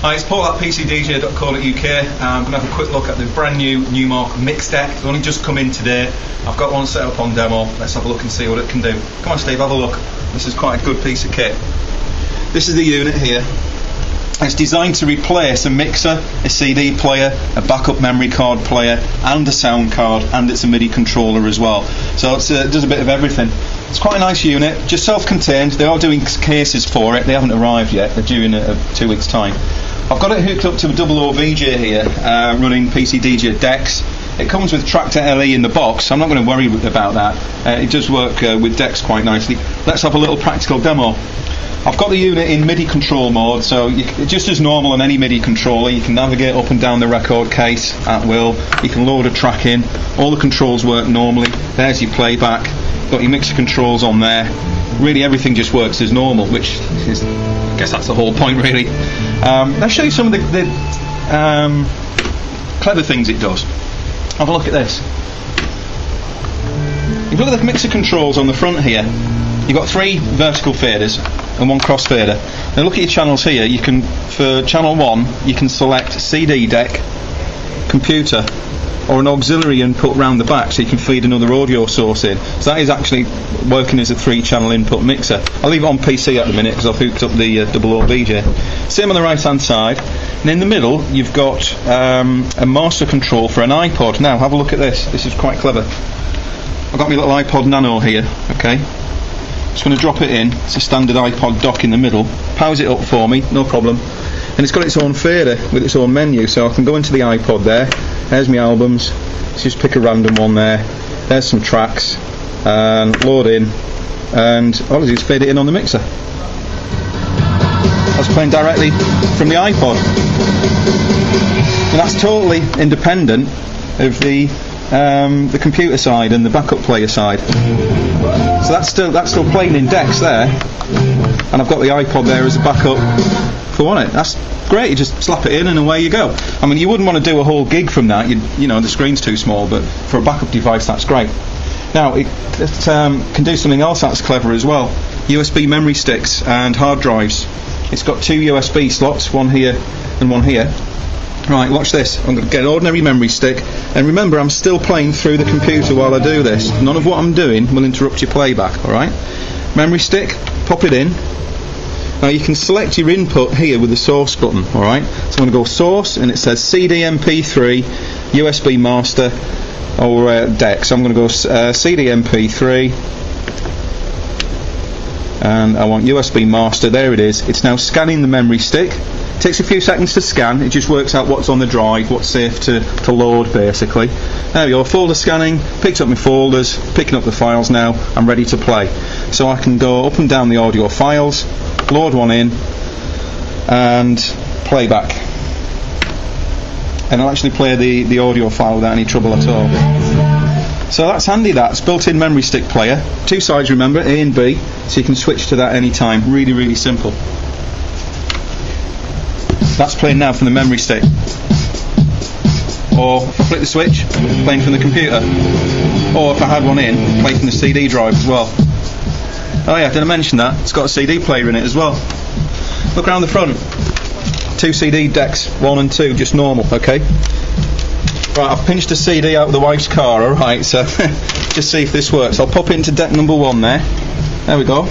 Hi, it's Paul at pcdj.co.uk. I'm going to have a quick look at the brand new numark mixdeck. It's only just come in today. I've got one set up on demo. Let's have a look and see what it can do. Come on Steve, have a look. This is quite a good piece of kit. This is the unit here. It's designed to replace a mixer, a CD player, a backup memory card player and a sound card, and it's a MIDI controller as well. So it does a bit of everything. It's quite a nice unit, just self-contained. They are doing cases for it. They haven't arrived yet. They're due in 2 weeks' time. I've got it hooked up to a double OVJ here, running PCDJ decks. It comes with Tractor LE in the box. I'm not going to worry about that. It does work with decks quite nicely. Let's have a little practical demo. I've got the unit in MIDI control mode, so just as normal on any MIDI controller, you can navigate up and down the record case at will. You can load a track in. All the controls work normally. There's your playback. Got your mixer controls on there. Really everything just works as normal, which is, I guess that's the whole point really. Let's show you some of the clever things it does. Have a look at this. If you look at the mixer controls on the front here, you've got 3 vertical faders and 1 cross fader. Now look at your channels here. You can, for channel 1, you can select CD deck, computer, or an auxiliary input round the back, so you can feed another audio source in. So that is actually working as a 3-channel input mixer. I'll leave it on PC at the minute because I've hooked up the double OVJ. Same on the right hand side, and in the middle you've got a master control for an iPod. Now have a look at this. This is quite clever. I've got my little iPod Nano here. Okay, just going to drop it in. It's a standard iPod dock in the middle. Powers it up for me, no problem. And it's got its own fader with its own menu, so I can go into the iPod there. There's my albums. Let's just pick a random one there. There's some tracks, and load in, and all I do is fade it in on the mixer. That's playing directly from the iPod, and that's totally independent of the computer side and the backup player side. So that's still playing in decks there, and I've got the iPod there as a backup for it. That's great. You just slap it in and away you go. I mean, you wouldn't want to do a whole gig from that. You know, the screen's too small, but for a backup device, that's great. Now it can do something else that's clever as well. USB memory sticks and hard drives. It's got 2 USB slots, one here and one here. Right, watch this. I'm going to get an ordinary memory stick, and remember, I'm still playing through the computer while I do this. None of what I'm doing will interrupt your playback, alright? Memory stick, pop it in. Now you can select your input here with the source button, alright? So I'm going to go source, and it says CD MP3, USB master, or deck. So I'm going to go CD MP3, and I want USB master. There it is. It's now scanning the memory stick. It takes a few seconds to scan. It just works out what's on the drive, what's safe to load basically. There we go, folder scanning, picked up my folders, picking up the files now. I'm ready to play. So I can go up and down the audio files, load one in, and play back. And I'll actually play the audio file without any trouble at all. So that's handy. That's built-in memory stick player. 2 sides, remember, A and B, so you can switch to that any time. Really, really simple. That's playing now from the memory stick. Or if I flick the switch, playing from the computer. Or if I had one in, playing from the CD drive as well. Oh yeah, did I mention that? It's got a CD player in it as well. Look around the front. 2 CD decks, 1 and 2, just normal, okay? Right, I've pinched a CD out of the wife's car, alright, so just see if this works. I'll pop it into deck number 1 there. There we go.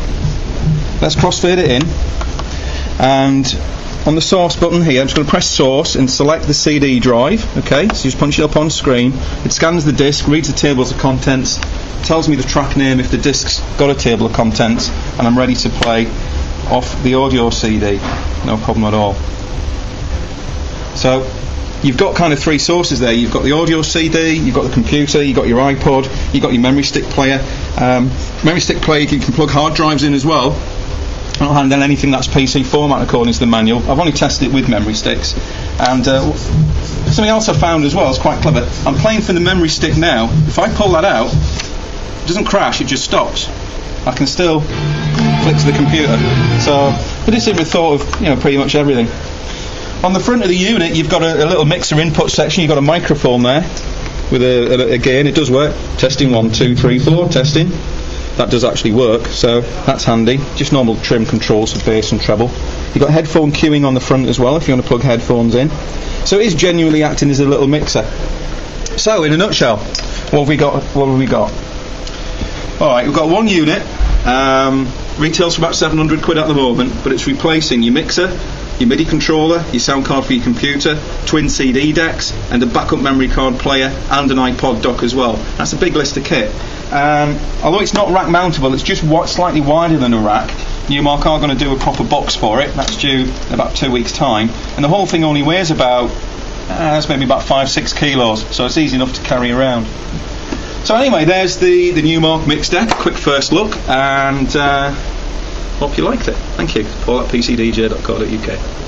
Let's crossfade it in. And on the source button here, I'm just going to press source and select the CD drive, okay? So just punch it up on screen. It scans the disc, reads the tables of contents, tells me the track name if the disc's got a table of contents, and I'm ready to play off the audio CD. No problem at all. So you've got kind of 3 sources there. You've got the audio CD, you've got the computer, you've got your iPod, you've got your memory stick player. Memory stick player, you can plug hard drives in as well. I don't handle anything that's PC format according to the manual. I've only tested it with memory sticks. And something else I found as well is quite clever. I'm playing from the memory stick now. If I pull that out, it doesn't crash, it just stops. I can still flick to the computer. So I did with thought of pretty much everything. On the front of the unit, you've got a little mixer input section. You've got a microphone there with a gain. It does work. Testing 1, 2, 3, 4. Testing. That does actually work, so that's handy. Just normal trim controls for bass and treble. You've got headphone queuing on the front as well if you want to plug headphones in. So it is genuinely acting as a little mixer. So in a nutshell, what have we got? Alright, we've got one unit, retails for about 700 quid at the moment, but it's replacing your mixer, your MIDI controller, your sound card for your computer, twin CD decks, and a backup memory card player, and an iPod dock as well. That's a big list of kit. Although it's not rack mountable, it's just slightly wider than a rack. Numark are going to do a proper box for it. That's due in about 2 weeks' time, and the whole thing only weighs about that's maybe about 5-6 kilos, so it's easy enough to carry around. So anyway, there's the Numark mixdeck, quick first look, and hope you liked it. Thank you. Paul at pcdj.co.uk.